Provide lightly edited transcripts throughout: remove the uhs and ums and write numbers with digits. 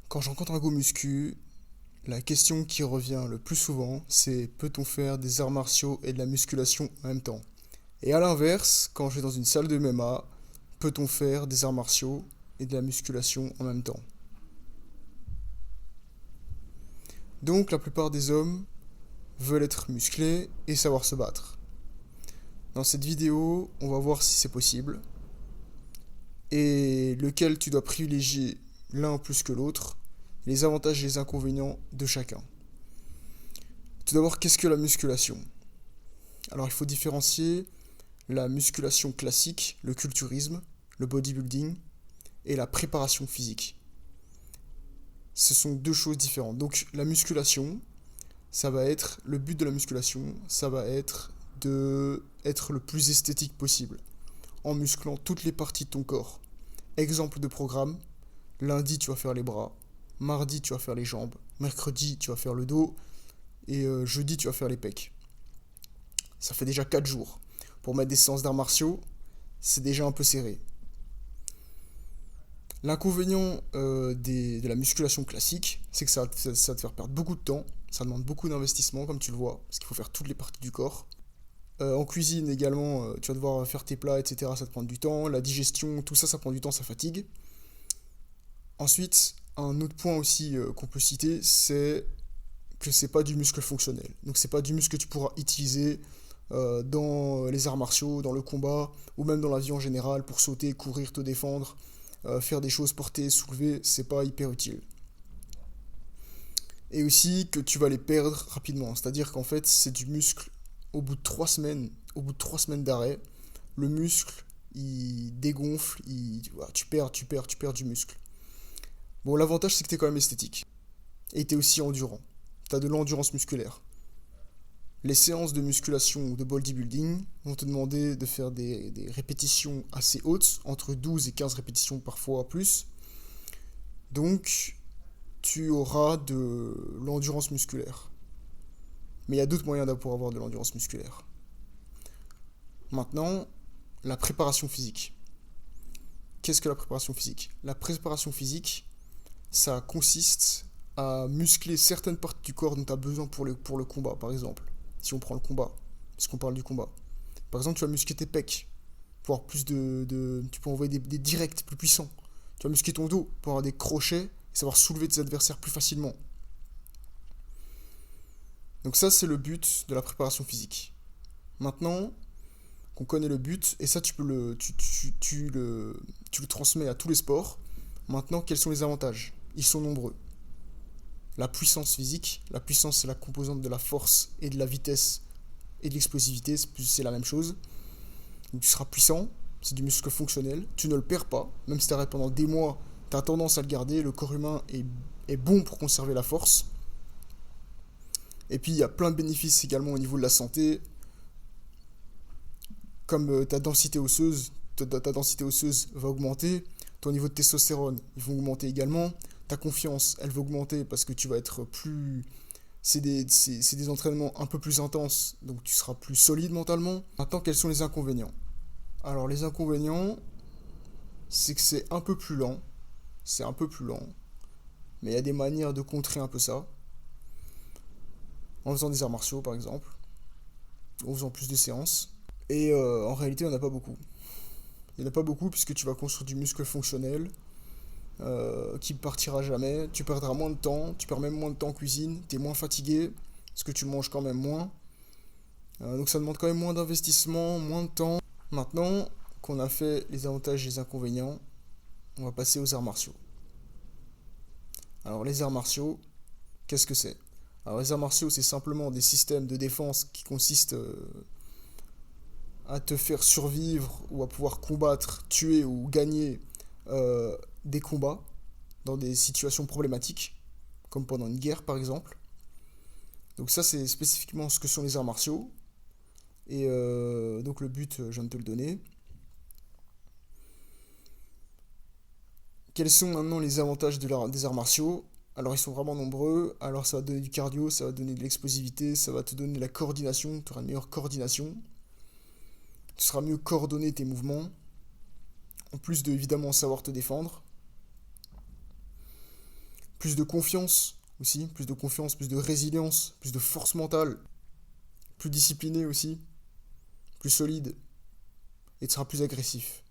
Quand je rencontre un go muscu, la question qui revient le plus souvent, c'est peut-on faire des arts martiaux et de la musculation en même temps? Et à l'inverse, quand je vais dans une salle de MMA, peut-on faire des arts martiaux et de la musculation en même temps? Donc la plupart des hommes veulent être musclés et savoir se battre. Dans cette vidéo, on va voir si c'est possible et lequel tu dois privilégier l'un plus que l'autre, les avantages et les inconvénients de chacun. Tout d'abord, qu'est-ce que la musculation? Alors il faut différencier la musculation classique, le culturisme, le bodybuilding et la préparation physique. Ce sont deux choses différentes. Donc la musculation, ça va être le but de la musculation, ça va être de être le plus esthétique possible en musclant toutes les parties de ton corps. Exemple de programme, lundi tu vas faire les bras, mardi tu vas faire les jambes, mercredi tu vas faire le dos et jeudi tu vas faire les pecs. Ça fait déjà 4 jours. Pour mettre des séances d'arts martiaux, c'est déjà un peu serré. L'inconvénient de la musculation classique, c'est que ça va te faire perdre beaucoup de temps, ça demande beaucoup d'investissement, comme tu le vois, parce qu'il faut faire toutes les parties du corps. En cuisine également, tu vas devoir faire tes plats, etc. Ça te prend du temps. La digestion, tout ça, ça prend du temps, ça fatigue. Ensuite, un autre point aussi qu'on peut citer, c'est que c'est pas du muscle fonctionnel. Donc c'est pas du muscle que tu pourras utiliser dans les arts martiaux, dans le combat, ou même dans la vie en général, pour sauter, courir, te défendre, faire des choses, porter, soulever, c'est pas hyper utile. Et aussi que tu vas les perdre rapidement. C'est-à-dire qu'en fait, c'est du muscle au bout de 3 semaines d'arrêt, le muscle, il dégonfle, voilà, tu perds du muscle. Bon, l'avantage, c'est que t'es quand même esthétique. Et t'es aussi endurant. T'as de l'endurance musculaire. Les séances de musculation ou de bodybuilding vont te demander de faire des répétitions assez hautes, entre 12 et 15 répétitions parfois plus. Donc, tu auras de l'endurance musculaire. Mais il y a d'autres moyens pour avoir de l'endurance musculaire. Maintenant, la préparation physique. Qu'est-ce que la préparation physique? La préparation physique, ça consiste à muscler certaines parties du corps dont tu as besoin pour le combat, par exemple. Si on prend le combat, puisqu'on parle du combat. Par exemple, tu vas muscler tes pecs pour avoir plus tu peux envoyer des directs plus puissants. Tu vas muscler ton dos pour avoir des crochets et savoir soulever tes adversaires plus facilement. Donc ça, c'est le but de la préparation physique. Maintenant qu'on connaît le but, et ça, tu le transmets à tous les sports. Maintenant, quels sont les avantages? Ils sont nombreux. La puissance physique, la puissance c'est la composante de la force et de la vitesse et de l'explosivité, c'est la même chose. Donc tu seras puissant, c'est du muscle fonctionnel, tu ne le perds pas, même si tu arrêtes pendant des mois, tu as tendance à le garder, le corps humain est bon pour conserver la force. Et puis il y a plein de bénéfices également au niveau de la santé, comme ta densité osseuse va augmenter, ton niveau de testostérone, ils vont augmenter également, ta confiance, elle va augmenter parce que tu vas être plus... C'est des entraînements un peu plus intenses, donc tu seras plus solide mentalement. Maintenant, quels sont les inconvénients? Alors, les inconvénients, c'est que c'est un peu plus lent, mais il y a des manières de contrer un peu ça, en faisant des arts martiaux par exemple, en faisant plus de séances. Et en réalité, il n'y en a pas beaucoup. Il n'y en a pas beaucoup puisque tu vas construire du muscle fonctionnel qui ne partira jamais. Tu perdras moins de temps, tu perds même moins de temps en cuisine, tu es moins fatigué parce que tu manges quand même moins. Donc ça demande quand même moins d'investissement, moins de temps. Maintenant qu'on a fait les avantages et les inconvénients, on va passer aux arts martiaux. Alors les arts martiaux, qu'est-ce que c'est? Alors les arts martiaux, c'est simplement des systèmes de défense qui consistent à te faire survivre ou à pouvoir combattre, tuer ou gagner des combats dans des situations problématiques, comme pendant une guerre par exemple. Donc ça c'est spécifiquement ce que sont les arts martiaux. Et donc le but, je viens de te le donner. Quels sont maintenant les avantages des arts martiaux? Alors ils sont vraiment nombreux. Alors ça va te donner du cardio, ça va te donner de l'explosivité, ça va te donner de la coordination, tu auras une meilleure coordination. Tu seras mieux coordonner tes mouvements, en plus de évidemment savoir te défendre. plus de confiance aussi, plus de confiance, plus de résilience, plus de force mentale, plus discipliné aussi, plus solide, et tu seras plus agressif.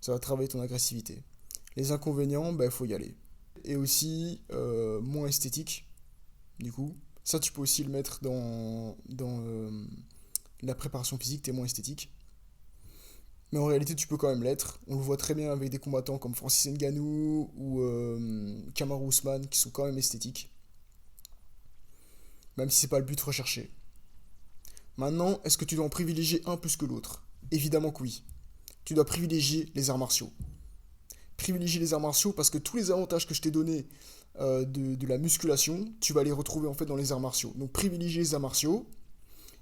Ça va travailler ton agressivité. Les inconvénients, il faut y aller. Et aussi, moins esthétique, du coup. Ça, tu peux aussi le mettre dans la préparation physique, t'es moins esthétique. Mais en réalité, tu peux quand même l'être. On le voit très bien avec des combattants comme Francis Ngannou ou Kamaru Usman qui sont quand même esthétiques. Même si c'est pas le but recherché. Maintenant, est-ce que tu dois en privilégier un plus que l'autre? Évidemment que oui. Tu dois privilégier les arts martiaux. Privilégier les arts martiaux parce que tous les avantages que je t'ai donnés de la musculation, tu vas les retrouver en fait dans les arts martiaux. Donc privilégier les arts martiaux.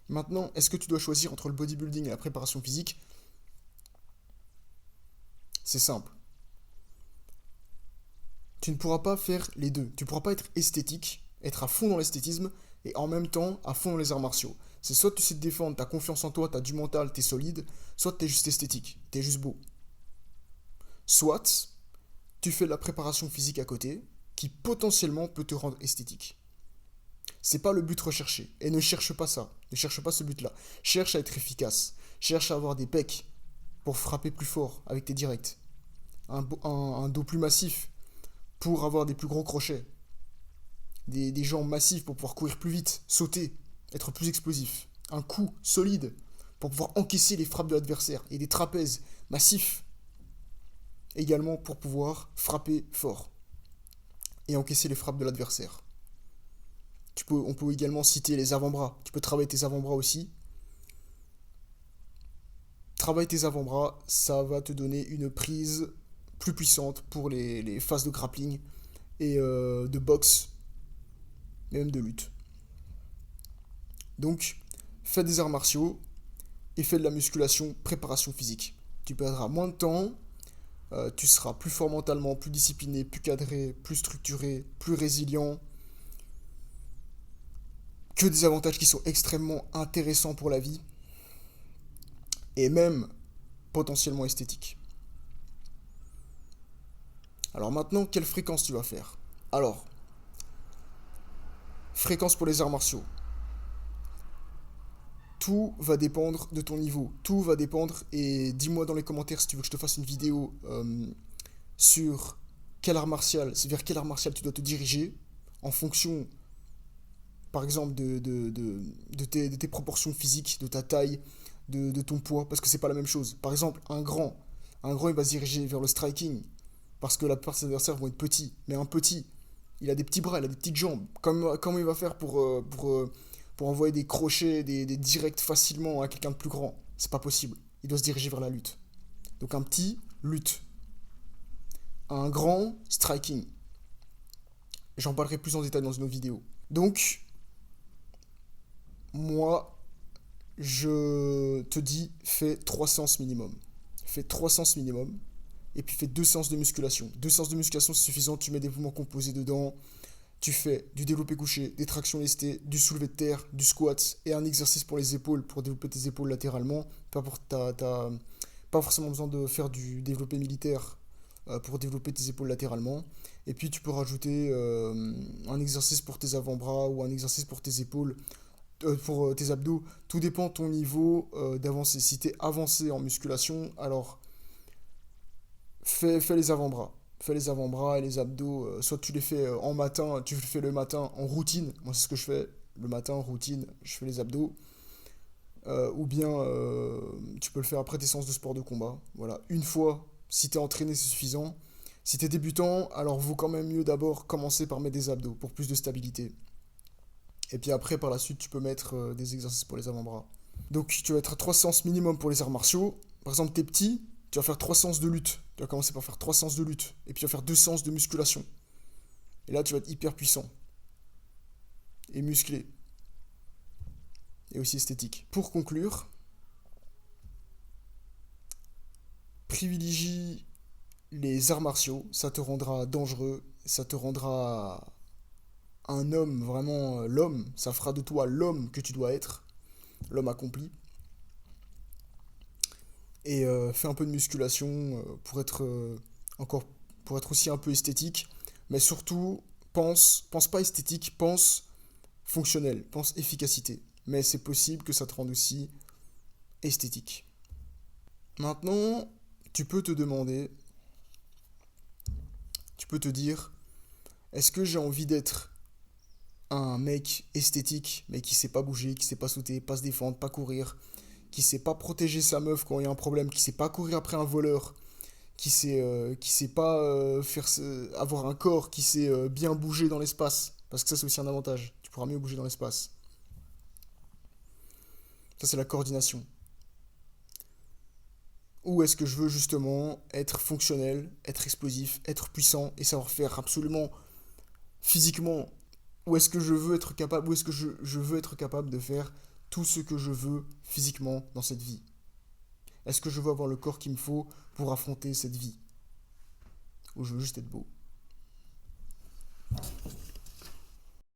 Maintenant, est-ce que tu dois choisir entre le bodybuilding et la préparation physique? C'est simple. Tu ne pourras pas faire les deux. Tu ne pourras pas être esthétique, être à fond dans l'esthétisme et en même temps à fond dans les arts martiaux. C'est soit tu sais te défendre, tu as confiance en toi, tu as du mental, tu es solide, soit tu es juste esthétique, tu es juste beau. Soit tu fais de la préparation physique à côté qui potentiellement peut te rendre esthétique. C'est pas le but recherché. Et ne cherche pas ça. Ne cherche pas ce but-là. Cherche à être efficace. Cherche à avoir des pecs pour frapper plus fort avec tes directs. Un dos plus massif pour avoir des plus gros crochets. Des jambes massives pour pouvoir courir plus vite, sauter, être plus explosif. Un cou solide pour pouvoir encaisser les frappes de l'adversaire. Et des trapèzes massifs également pour pouvoir frapper fort et encaisser les frappes de l'adversaire. On peut également citer les avant-bras. Tu peux travailler tes avant-bras aussi. Travaille tes avant-bras, ça va te donner une prise plus puissante pour les phases de grappling et de boxe, et même de lutte. Donc, fais des arts martiaux et fais de la musculation, préparation physique. Tu perdras moins de temps, tu seras plus fort mentalement, plus discipliné, plus cadré, plus structuré, plus résilient. Que des avantages qui sont extrêmement intéressants pour la vie et même potentiellement esthétiques. Alors maintenant, quelle fréquence tu vas faire? Alors, fréquence pour les arts martiaux. Tout va dépendre de ton niveau. Tout va dépendre, et dis-moi dans les commentaires si tu veux que je te fasse une vidéo sur quel art martial, c'est vers quel art martial tu dois te diriger en fonction, par exemple, de tes proportions physiques, de ta taille, de ton poids, parce que c'est pas la même chose. Par exemple, un grand il va se diriger vers le striking, parce que la plupart de ses adversaires vont être petits. Mais un petit, il a des petits bras, il a des petites jambes. Comment il va faire pour envoyer des crochets, des directs facilement à quelqu'un de plus grand? C'est pas possible. Il doit se diriger vers la lutte. Donc un petit, lutte. Un grand, striking. J'en parlerai plus en détail dans une autre vidéo. Donc, moi, je te dis, fais 3 séances minimum. Fais 3 séances minimum. Et puis fais 2 séances de musculation. 2 séances de musculation, c'est suffisant. Tu mets des mouvements composés dedans. Tu fais du développé couché, des tractions lestées, du soulevé de terre, du squat et un exercice pour les épaules, pour développer tes épaules latéralement. T'as pas forcément besoin de faire du développé militaire pour développer tes épaules latéralement. Et puis tu peux rajouter un exercice pour tes avant-bras ou un exercice pour tes épaules, pour tes abdos. Tout dépend de ton niveau d'avancée. Si tu es avancé en musculation, alors fais les avant-bras. Fais les avant-bras et les abdos. Soit tu les fais en matin, tu les fais le matin en routine. Moi, c'est ce que je fais. Le matin, en routine, je fais les abdos. Ou bien tu peux le faire après tes séances de sport de combat. Voilà, une fois, si tu es entraîné, c'est suffisant. Si tu es débutant, alors vaut quand même mieux d'abord commencer par mettre des abdos pour plus de stabilité. Et puis après, par la suite, tu peux mettre des exercices pour les avant-bras. Donc tu vas être à 3 séances minimum pour les arts martiaux. Par exemple, t'es petit, tu vas faire 3 séances de lutte. Tu vas commencer par faire 3 séances de lutte. Et puis tu vas faire 2 séances de musculation. Et là, tu vas être hyper puissant. Et musclé. Et aussi esthétique. Pour conclure, privilégie les arts martiaux. Ça te rendra dangereux. Ça te rendra un homme, vraiment l'homme. Ça fera de toi l'homme que tu dois être. L'homme accompli. Et fais un peu de musculation pour être aussi un peu esthétique. Mais surtout, pense pas esthétique, pense fonctionnel, pense efficacité. Mais c'est possible que ça te rende aussi esthétique. Maintenant, tu peux te demander, tu peux te dire, est-ce que j'ai envie d'être un mec esthétique, mais qui sait pas bouger, qui sait pas sauter, pas se défendre, pas courir, qui sait pas protéger sa meuf quand il y a un problème, qui sait pas courir après un voleur, qui sait pas avoir un corps, qui sait bien bouger dans l'espace, parce que ça c'est aussi un avantage, tu pourras mieux bouger dans l'espace. Ça c'est la coordination. Ou est-ce que je veux justement être fonctionnel, être explosif, être puissant et savoir faire absolument physiquement. Ou est-ce que je veux être capable, ou est-ce que je veux être capable de faire tout ce que je veux physiquement dans cette vie? Est-ce que je veux avoir le corps qu'il me faut pour affronter cette vie? Ou je veux juste être beau?